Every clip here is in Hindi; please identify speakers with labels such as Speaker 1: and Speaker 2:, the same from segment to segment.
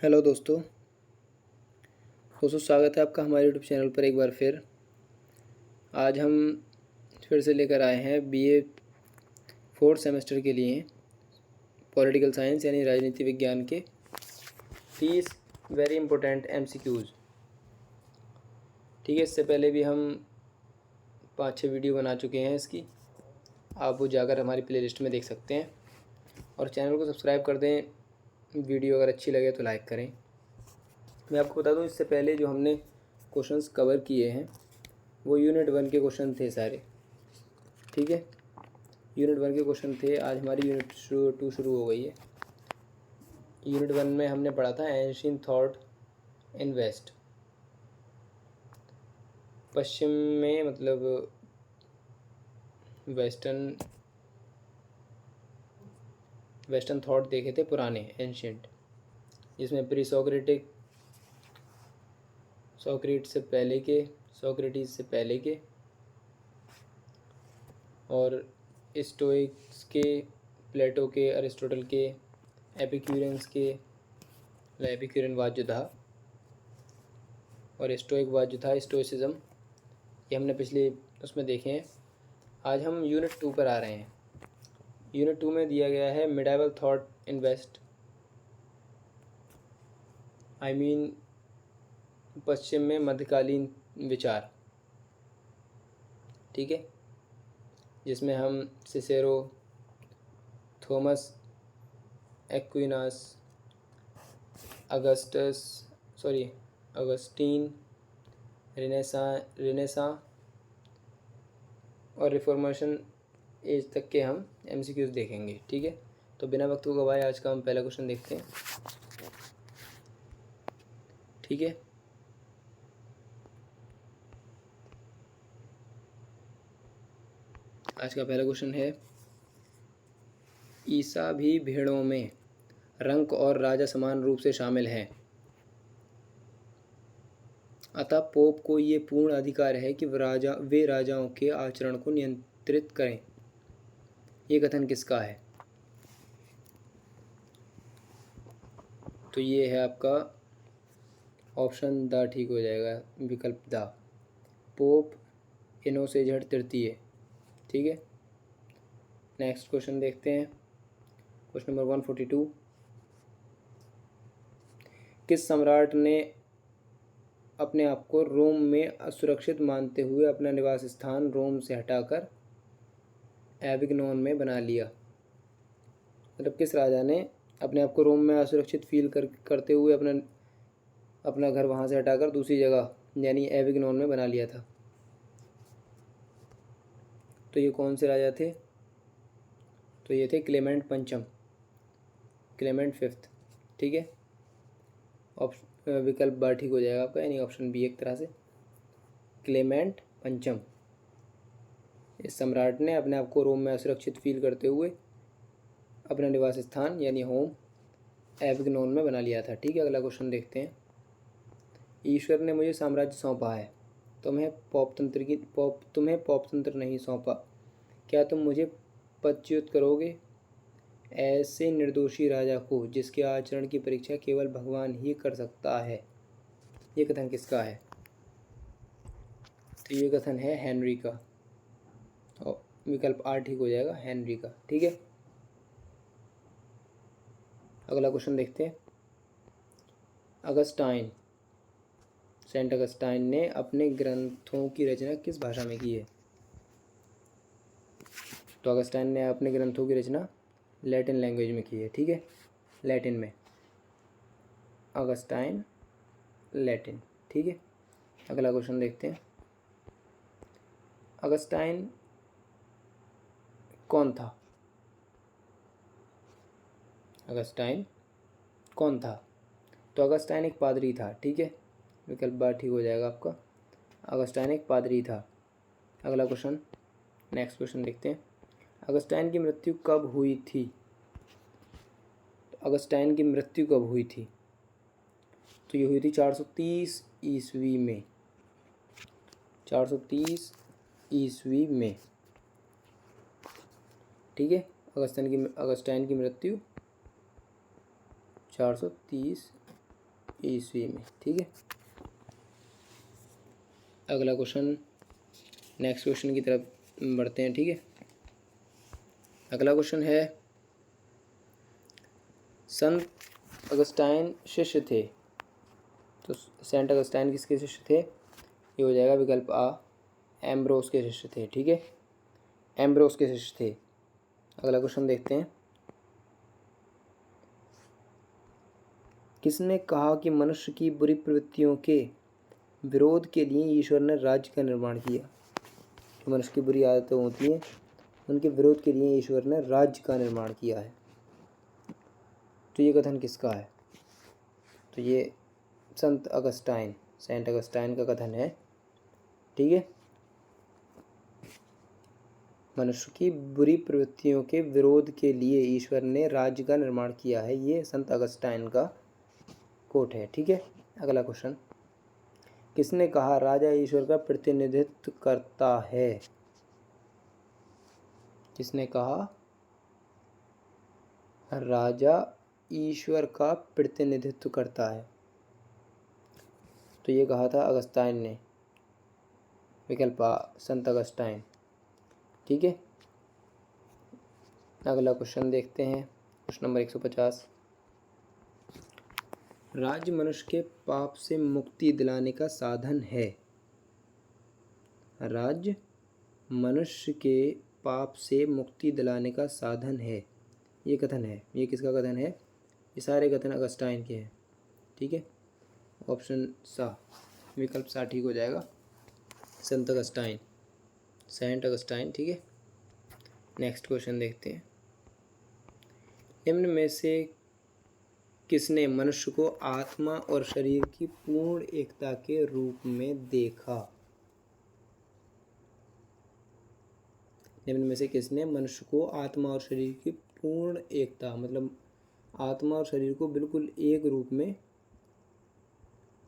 Speaker 1: हेलो दोस्तों स्वागत है आपका हमारे यूट्यूब चैनल पर एक बार फिर। आज हम फिर से लेकर आए हैं बीए फोर्थ सेमेस्टर के लिए पॉलिटिकल साइंस यानी राजनीति विज्ञान के 30 वेरी इंपॉर्टेंट एमसीक्यूज़। ठीक है, इससे पहले भी हम 5-6 वीडियो बना चुके हैं इसकी, आप वो जाकर हमारी प्लेलिस्ट में देख सकते हैं और चैनल को सब्सक्राइब कर दें। वीडियो अगर अच्छी लगे तो लाइक करें। मैं आपको बता दूं, इससे पहले जो हमने क्वेश्चंस कवर किए हैं वो यूनिट 1 के क्वेश्चन थे सारे। ठीक है, यूनिट 1 के क्वेश्चन थे। आज हमारी यूनिट 2 शुरू हो गई है। यूनिट 1 में हमने पढ़ा था एंशिएंट थॉट इन वेस्ट। पश्चिम में मतलब वेस्टर्न थॉट देखे थे पुराने एंशिएंट, जिसमें प्री सोक्रेटिस से पहले के और स्टोइक्स के, प्लेटो के, अरिस्टोटल के, एपिक्यूरियनवाद जो था और स्टोइकवाद जो था, स्टोइसिज्म, ये हमने पिछले उसमें देखे हैं। आज हम यूनिट 2 पर आ रहे हैं। यूनिट 2 में दिया गया है मिडाइवल थॉट इन वेस्ट, पश्चिम में मध्यकालीन विचार। ठीक है, जिसमें हम Cicero, Thomas Aquinas, Augustine, renaissance और रिफॉर्मेशन एज तक के हम एमसीक्यूज़ देखेंगे। ठीक है, तो बिना वक्त को गवाए आज का हम पहला क्वेश्चन देखते हैं। ठीक है, आज का पहला क्वेश्चन है, ईसा भी भेड़ों में रंक और राजा समान रूप से शामिल हैं, अतः पोप को ये पूर्ण अधिकार है कि वे राजाओं के आचरण को नियंत्रित करें। ये कथन किसका है? तो ये है आपका ऑप्शन द ठीक हो जाएगा, विकल्प द, पोप इनोसेंट तृतीय। ठीक है, नेक्स्ट क्वेश्चन देखते हैं। क्वेश्चन नंबर 142, किस सम्राट ने अपने आप को रोम में असुरक्षित मानते हुए अपना निवास स्थान रोम से हटाकर एविग्नोन में बना लिया? मतलब किस राजा ने अपने आप को रोम में असुरक्षित फील करते हुए अपना घर वहाँ से हटाकर दूसरी जगह यानी एविग्नोन में बना लिया था? तो ये कौन से राजा थे? तो ये थे क्लेमेंट पंचम, क्लेमेंट फिफ्थ। ठीक है, विकल्प बार ठीक हो जाएगा आपका, यानी ऑप्शन बी एक तरह से, क्लेमेंट पंचम। इस सम्राट ने अपने आप को रोम में असुरक्षित फील करते हुए अपना निवास स्थान यानी होम एविग्नोन में बना लिया था। ठीक है, अगला क्वेश्चन देखते हैं। ईश्वर ने मुझे साम्राज्य सौंपा है, तुम्हें पॉप तंत्र नहीं सौंपा, क्या तुम मुझे पदच्युत करोगे? ऐसे निर्दोषी राजा को जिसके आचरण की परीक्षा केवल भगवान ही कर सकता है। ये कथन किसका है? तो ये कथन है हेनरी का, और विकल्प आर ठीक हो जाएगा, हेनरी का। ठीक है, अगला क्वेश्चन देखते हैं। सेंट अगस्टाइन ने अपने ग्रंथों की रचना किस भाषा में की है? तो अगस्टाइन ने अपने ग्रंथों की रचना लैटिन लैंग्वेज में की है। ठीक है, लैटिन में, अगस्टाइन लैटिन। ठीक है, अगला क्वेश्चन देखते हैं। अगस्टाइन कौन था? अगस्टाइन कौन था? तो अगस्टाइन एक पादरी था। ठीक है, विकल्प बार ठीक हो जाएगा आपका, अगस्टाइन एक पादरी था। अगला क्वेश्चन, नेक्स्ट क्वेश्चन देखते हैं। अगस्टाइन की मृत्यु कब हुई थी? तो अगस्टाइन की मृत्यु कब हुई थी? तो ये हुई थी 430 ईस्वी में, 430 ईस्वी में। ठीक है, अगस्टाइन की मृत्यु 430 ईस्वी में। ठीक है, अगला क्वेश्चन, नेक्स्ट क्वेश्चन की तरफ बढ़ते हैं। ठीक है, अगला क्वेश्चन है, संत अगस्टाइन शिष्य थे, तो सेंट अगस्टाइन किसके शिष्य थे? ये हो जाएगा विकल्प आ, एम्ब्रोस के शिष्य थे। ठीक है, एम्ब्रोस के शिष्य थे। अगला क्वेश्चन देखते हैं, किसने कहा कि मनुष्य की बुरी प्रवृत्तियों के विरोध के लिए ईश्वर ने राज्य का निर्माण किया? जो मनुष्य की बुरी आदतें होती हैं उनके विरोध के लिए ईश्वर ने राज्य का निर्माण किया है। तो ये कथन किसका है? तो ये संत अगस्टाइन, सेंट अगस्टाइन का कथन है। ठीक है, मनुष्य की बुरी प्रवृत्तियों के विरोध के लिए ईश्वर ने राज्य का निर्माण किया है, ये संत अगस्टाइन का कोट है। ठीक है, अगला क्वेश्चन, किसने कहा राजा ईश्वर का प्रतिनिधित्व करता है? किसने कहा राजा ईश्वर का प्रतिनिधित्व करता है? तो ये कहा था अगस्टाइन ने, विकल्प आ, संत अगस्टाइन। ठीक है, अगला क्वेश्चन देखते हैं, क्वेश्चन नंबर 150, राज्य मनुष्य के पाप से मुक्ति दिलाने का साधन है। राज्य मनुष्य के पाप से मुक्ति दिलाने का साधन है, ये कथन है। ये किसका कथन है? ये सारे कथन अगस्टाइन के हैं। ठीक है, ऑप्शन सा, विकल्प सा ठीक हो जाएगा, संत अगस्टाइन, सेंट अगस्टाइन। ठीक है, नेक्स्ट क्वेश्चन देखते हैं, निम्न में से किसने मनुष्य को आत्मा और शरीर की पूर्ण एकता के रूप में देखा? निम्न में से किसने मनुष्य को आत्मा और शरीर की पूर्ण एकता, मतलब आत्मा और शरीर को बिल्कुल एक रूप में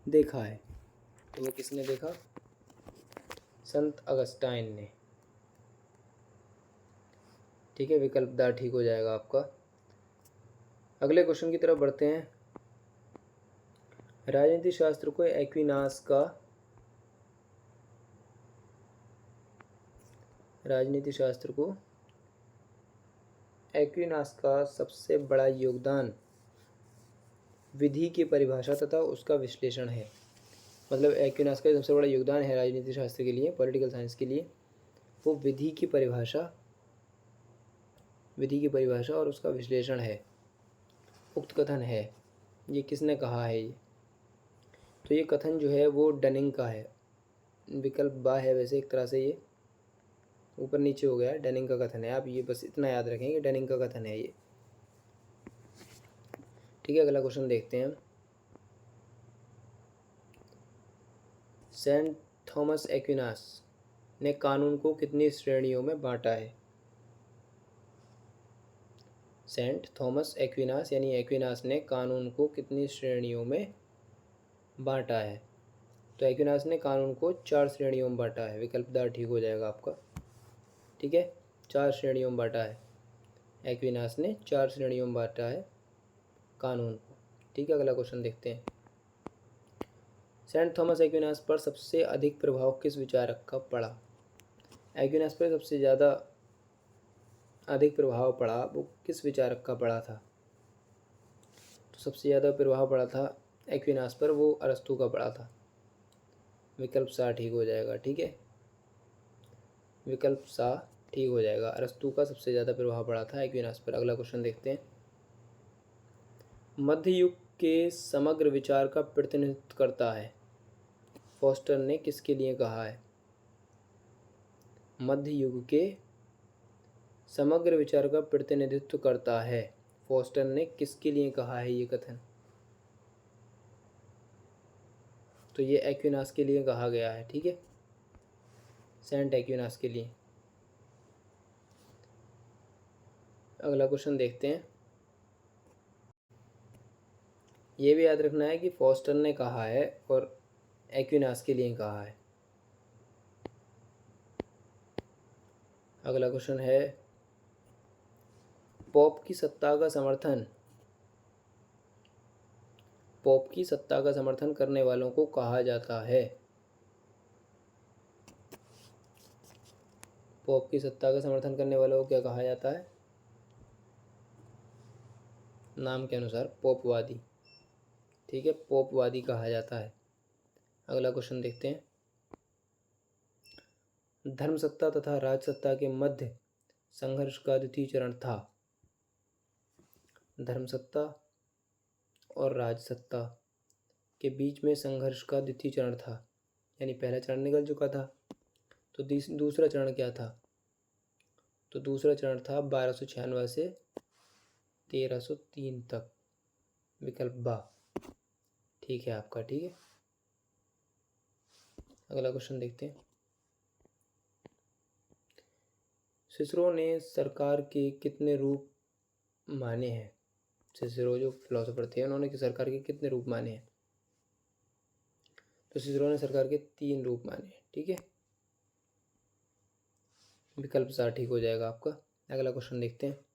Speaker 1: देखा है? तो वो किसने देखा? संत अगस्टाइन ने। ठीक है, विकल्प दा ठीक हो जाएगा आपका। अगले क्वेश्चन की तरफ बढ़ते हैं, राजनीति शास्त्र को एक्विनास का, राजनीति शास्त्र को एक्विनास का सबसे बड़ा योगदान विधि की परिभाषा तथा उसका विश्लेषण है। मतलब एक्विनास का सबसे बड़ा योगदान है राजनीति शास्त्र के लिए, पॉलिटिकल साइंस के लिए, वो विधि की परिभाषा और उसका विश्लेषण है। उक्त कथन है, ये किसने कहा है? ये तो ये कथन जो है वो डनिंग का है, विकल्प बा है। वैसे एक तरह से ये ऊपर नीचे हो गया है, डनिंग का कथन है। आप ये बस इतना याद रखें कि डनिंग का कथन है ये। ठीक है, अगला क्वेश्चन देखते हैं, सेंट थॉमस एक्विनास ने कानून को कितनी श्रेणियों में बांटा है? सेंट थॉमस एक्विनास यानी एक्विनास ने कानून को कितनी श्रेणियों में बांटा है? तो एक्विनास ने कानून को 4 श्रेणियों में बांटा है, विकल्प द ठीक हो जाएगा आपका। ठीक है, 4 श्रेणियों में बांटा है, एक्विनास ने 4 श्रेणियों में बांटा है कानून को। ठीक है, अगला क्वेश्चन देखते हैं, सेंट थॉमस एक्विनास पर सबसे अधिक प्रभाव किस विचारक का पड़ा? एक्विनास पर सबसे ज़्यादा अधिक प्रभाव पड़ा वो किस विचारक का पड़ा था? तो सबसे ज़्यादा प्रभाव पड़ा था एक्विनास पर, वो अरस्तू का पड़ा था, विकल्प सा ठीक हो जाएगा। ठीक है, विकल्प सा ठीक हो जाएगा, अरस्तू का सबसे ज़्यादा प्रभाव पड़ा था एक्विनास पर। अगला क्वेश्चन देखते हैं, मध्य युग के समग्र विचार का प्रतिनिधित्व करता है, फोस्टर ने किसके लिए कहा है? मध्य युग के समग्र विचार का प्रतिनिधित्व करता है, फोस्टर ने किसके लिए कहा है ये कथन? तो ये एक्विनास के लिए कहा गया है। ठीक है, सेंट एक्विनास के लिए। अगला क्वेश्चन देखते हैं, ये भी याद रखना है कि फोस्टर ने कहा है और एक्विनास के लिए कहा है। अगला क्वेश्चन है, पोप की सत्ता का समर्थन पोप की सत्ता का समर्थन करने वालों को कहा जाता है? पोप की सत्ता का समर्थन करने वालों को क्या कहा जाता है? नाम के अनुसार पोपवादी। ठीक है, पोपवादी कहा जाता है। अगला क्वेश्चन देखते हैं। धर्म सत्ता तथा राजसत्ता के मध्य संघर्ष का द्वितीय चरण था। धर्म सत्ता और राजसत्ता के बीच में संघर्ष का द्वितीय चरण था, यानी पहला चरण निकल चुका था, तो दूसरा चरण क्या था? तो दूसरा चरण था 1296 से 1303 तक। विकल्प बा ठीक है आपका। ठीक है, अगला क्वेश्चन देखते हैं। सिसरो ने सरकार के कितने रूप माने हैं? सिसरो जो फिलोसोफर थे, उन्होंने कि सरकार के कितने रूप माने हैं? तो सिसरो ने सरकार के 3 रूप माने हैं। ठीक है, विकल्प सा ठीक हो जाएगा आपका। अगला क्वेश्चन देखते हैं।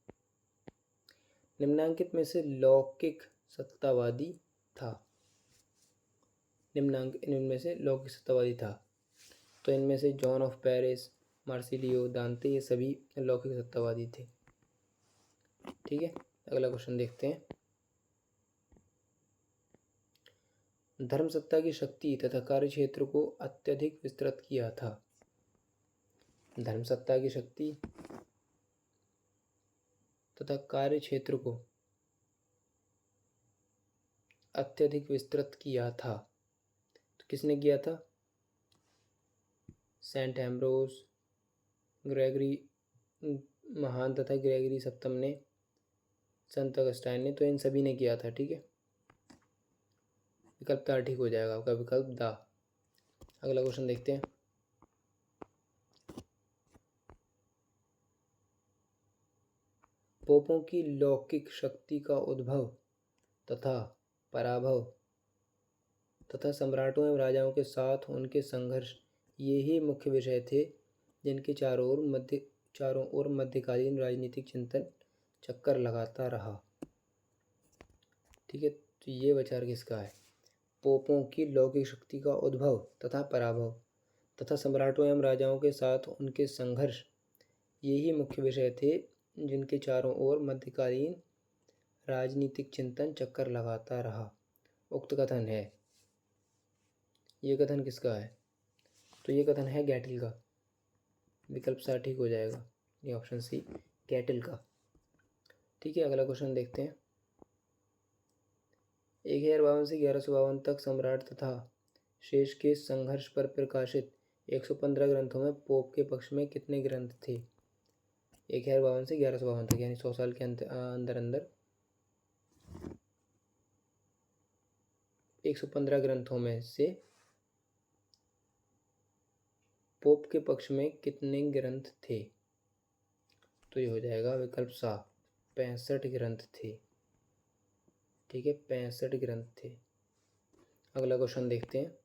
Speaker 1: निम्नांकित में से लौकिक सत्तावादी था। इनमें से लौकिक सत्तावादी था, तो इनमें से जॉन ऑफ पेरिस, मार्सिलियो, दांते, ये सभी लौकिक सत्तावादी थे। ठीक है, अगला क्वेश्चन देखते हैं। धर्म सत्ता की शक्ति तथा कार्य क्षेत्र को अत्यधिक विस्तृत किया था। धर्म सत्ता की शक्ति तथा कार्य क्षेत्र को अत्यधिक विस्तृत किया था, तो किसने किया था? सेंट एम्ब्रोस, ग्रेगरी महान तथा ग्रेगरी सप्तम ने, संत अगस्टाइन ने, तो इन सभी ने किया था। ठीक है, विकल्प ता ठीक हो जाएगा आपका, विकल्प दा। अगला क्वेश्चन देखते हैं। पोपों की लौकिक शक्ति का उद्भव तथा पराभव तथा सम्राटों एवं राजाओं के साथ उनके संघर्ष, ये ही मुख्य विषय थे जिनके चारों ओर मध्यकालीन राजनीतिक चिंतन चक्कर लगाता रहा। ठीक है, तो ये विचार किसका है? पोपों की लौकिक शक्ति का उद्भव तथा पराभव तथा सम्राटों एवं राजाओं के साथ उनके संघर्ष, ये ही मुख्य विषय थे जिनके चारों ओर मध्यकालीन राजनीतिक चिंतन चक्कर लगाता रहा। उक्त कथन है, ये कथन किसका है? तो ये कथन है गैटिल का। विकल्प सा ठीक हो जाएगा, ये ऑप्शन सी गैटिल का। ठीक है, अगला क्वेश्चन देखते हैं। 1052 से 1152 तक सम्राट तथा शेष के संघर्ष पर प्रकाशित 115 ग्रंथों में पोप के पक्ष में कितने ग्रंथ थे? 1052 से 1152 तक, यानी 100 साल के अंदर अंदर 115 ग्रंथों में से पोप के पक्ष में कितने ग्रंथ थे? तो ये हो जाएगा विकल्प सा 65 ग्रंथ थे। ठीक है, 65 ग्रंथ थे। अगला क्वेश्चन देखते हैं।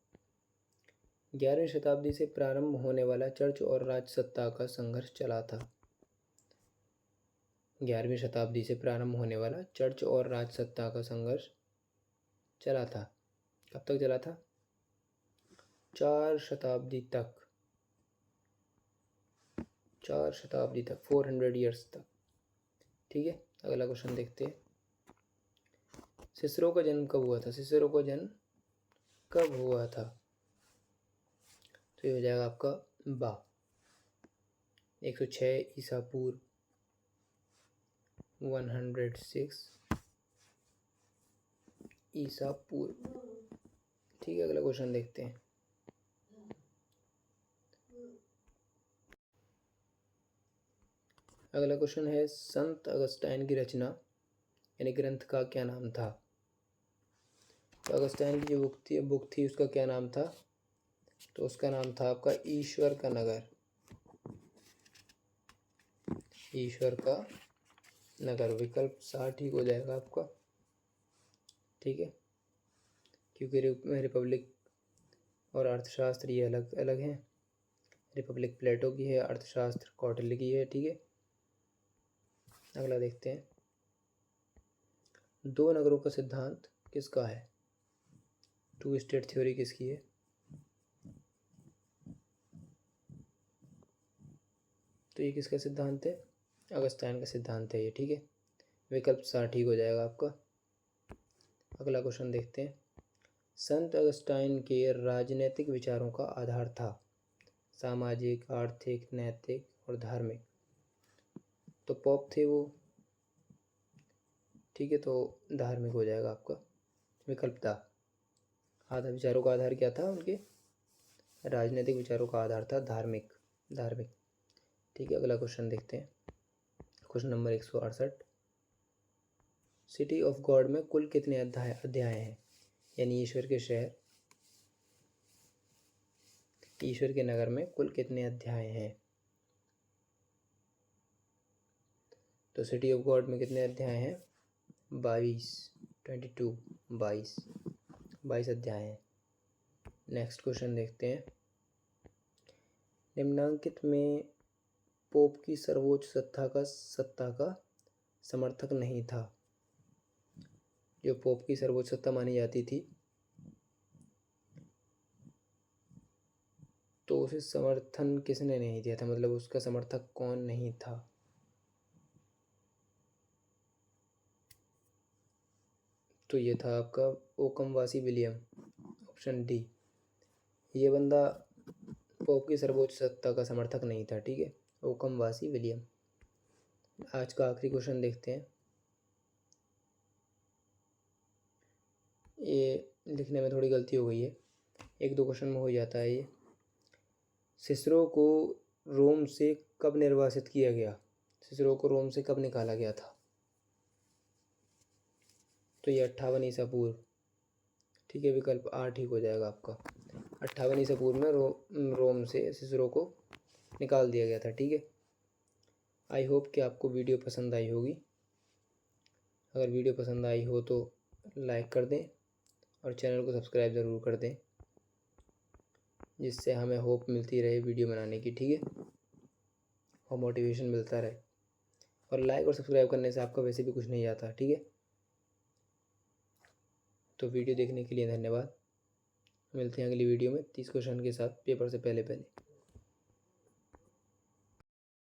Speaker 1: 11वीं शताब्दी से प्रारंभ होने वाला चर्च और राजसत्ता का संघर्ष चला था। 11वीं शताब्दी से प्रारंभ होने वाला चर्च और राजसत्ता का संघर्ष चला था। कब तक चला था? 4 शताब्दी तक। 4 शताब्दी तक, 400 ईयर्स तक। ठीक है, अगला क्वेश्चन देखते हैं। सिसरो का जन्म कब हुआ था? सिसरो का जन्म कब हुआ था? तो ये हो जाएगा आपका बा 106 ईसा पूर्व, 106 ईसा पूर्व। ठीक है, अगला क्वेश्चन देखते हैं। अगला क्वेश्चन है, संत अगस्टाइन की रचना यानी ग्रंथ का क्या नाम था? तो अगस्टाइन की जो बुक थी उसका क्या नाम था? तो उसका नाम था आपका ईश्वर का नगर। ईश्वर का नगर, विकल्प सा ठीक हो जाएगा आपका। ठीक है, क्योंकि रिपब्लिक और अर्थशास्त्र ये अलग अलग हैं। रिपब्लिक प्लेटो की है, अर्थशास्त्र कौटिल्य की है। ठीक है, अगला देखते हैं। 2 नगरों का सिद्धांत किसका है? टू स्टेट थ्योरी किसकी है? तो ये किसका सिद्धांत है? अगस्टाइन का सिद्धांत है ये, ठीक है। विकल्प 60 ठीक हो जाएगा आपका। अगला क्वेश्चन देखते हैं। संत अगस्टाइन के राजनैतिक विचारों का आधार था सामाजिक, आर्थिक, नैतिक और धार्मिक। तो पोप थे वो, ठीक है, तो धार्मिक हो जाएगा आपका विकल्प था। आधार विचारों का आधार क्या था उनके? राजनीतिक विचारों का आधार था धार्मिक, ठीक है। अगला क्वेश्चन देखते हैं। Question number 168। City of God में कुल कितने अध्याय हैं? यानी ईश्वर के शहर, ईश्वर के नगर में कुल कितने अध्याय हैं? तो सिटी ऑफ गॉड में कितने अध्याय हैं? 22 अध्याय हैं। नेक्स्ट क्वेश्चन देखते हैं। निम्नांकित में पोप की सर्वोच्च सत्ता का समर्थक नहीं था। जो पोप की सर्वोच्च सत्ता मानी जाती थी, तो उसे समर्थन किसने नहीं दिया था, मतलब उसका समर्थक कौन नहीं था? तो ये था आपका ओकमवासी विलियम, ऑप्शन डी। ये बंदा पोप की सर्वोच्च सत्ता का समर्थक नहीं था, ठीक है, ओकमवासी विलियम। आज का आखिरी क्वेश्चन देखते हैं। ये लिखने में थोड़ी गलती हो गई है, 1-2 क्वेश्चन में हो जाता है ये। सिसरो को रोम से कब निर्वासित किया गया? सिसरो को रोम से कब निकाला गया था? तो ये 58 ईसा पूर्व, ठीक है, विकल्प आर ठीक हो जाएगा आपका। 58 ईसा पूर्व में रोम से सिसरो को निकाल दिया गया था, ठीक है। आई होप कि आपको वीडियो पसंद आई होगी। अगर वीडियो पसंद आई हो तो लाइक कर दें और चैनल को सब्सक्राइब ज़रूर कर दें, जिससे हमें होप मिलती रहे वीडियो बनाने की, ठीक है, और मोटिवेशन मिलता रहे। और लाइक और सब्सक्राइब करने से आपका वैसे भी कुछ नहीं जाता, ठीक है। तो वीडियो देखने के लिए धन्यवाद। मिलते हैं अगली वीडियो में 30 क्वेश्चन के साथ पेपर से पहले।